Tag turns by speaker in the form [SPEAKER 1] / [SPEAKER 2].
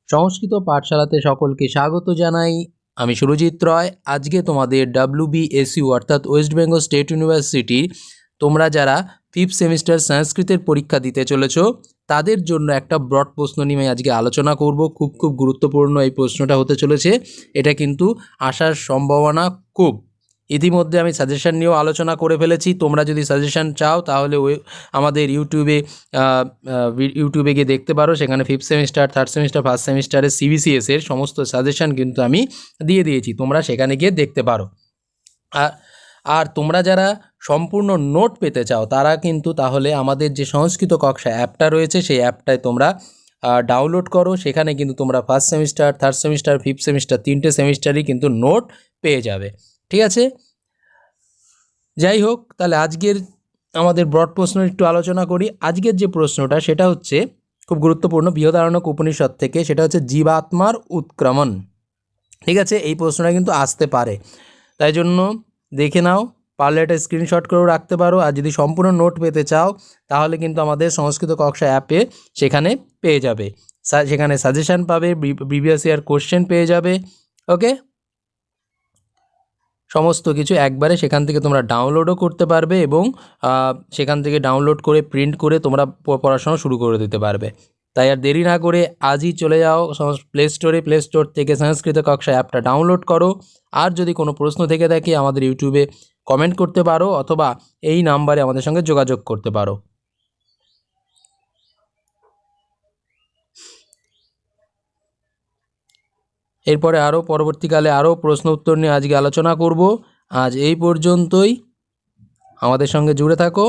[SPEAKER 1] সংস্কৃত পাঠশালাতে সকলকে স্বাগত জানাই। আমি সুরজিৎ রয়। আজকে তোমাদের WBSU অর্থাৎ ওয়েস্ট বেঙ্গল স্টেট ইউনিভার্সিটির তোমরা যারা 5th সেমিস্টার সংস্কৃতের পরীক্ষা দিতে চলেছো তাদের জন্য একটা ব্রড প্রশ্ন নিয়ে আজকে আলোচনা করব। খুব গুরুত্বপূর্ণ এই প্রশ্নটা হতে চলেছে। এটা কিন্তু আসার সম্ভাবনা খুব। ইতিমধ্যে আমি সাজেশন নিয়েও আলোচনা করে ফেলেছি। তোমরা যদি সাজেশন চাও তাহলে আমাদের ইউটিউবে গিয়ে দেখতে পারো। সেখানে 5th semester, 3rd semester, 1st সেমিস্টারের CBCS এর সমস্ত সাজেশন কিন্তু আমি দিয়ে দিয়েছি। তোমরা সেখানে গিয়ে দেখতে পারো। আর তোমরা যারা সম্পূর্ণ নোট পেতে চাও তারা কিন্তু তাহলে আমাদের যে সংস্কৃত কক্ষা অ্যাপটা রয়েছে সেই অ্যাপটায় তোমরা ডাউনলোড করো। সেখানে কিন্তু তোমরা 1st semester, 3rd semester, 5th semester তিনটে সেমিস্টারই কিন্তু নোট পেয়ে যাবে। ঠিক আছে, যাই হোক, তাহলে আজকের আমাদের ব্রড প্রশ্ন একটু আলোচনা করি। আজকের যে প্রশ্নটা সেটা হচ্ছে খুব গুরুত্বপূর্ণ, বৃহদারণ্যক উপনিষদ থেকে। সেটা হচ্ছে জীবাত্মার উৎক্রমণ। ঠিক আছে, এই প্রশ্নটা কিন্তু আসতে পারে, তাই জন্য দেখে নাও, পারলে একটা স্ক্রিনশট করেও রাখতে পারো। আর যদি সম্পূর্ণ নোট পেতে চাও তাহলে কিন্তু আমাদের সংস্কৃত কক্ষা অ্যাপে সেখানে পেয়ে যাবে। সেখানে সাজেশান পাবে, প্রিভিয়াস ইয়ার কোশ্চেন পেয়ে যাবে। ওকে, সমস্ত কিছু একবারে সেখান থেকে তোমরা ডাউনলোডও করতে পারবে এবং সেখান থেকে ডাউনলোড করে প্রিন্ট করে তোমরা পড়াশোনা শুরু করে দিতে পারবে। তাই আর দেরি না করে আজই চলে যাও প্লে স্টোর থেকে সংস্কৃত কক্ষা অ্যাপটা ডাউনলোড করো। আর যদি কোনো প্রশ্ন থেকে থাকে আমাদের ইউটিউবে কমেন্ট করতে পারো অথবা এই নাম্বারে আমাদের সঙ্গে যোগাযোগ করতে পারো। এরপরে পরবর্তীকালে আরও প্রশ্ন উত্তর নিয়ে আজকে আলোচনা করব। আজ এই পর্যন্তই, আমাদের সঙ্গে জুড়ে থাকো।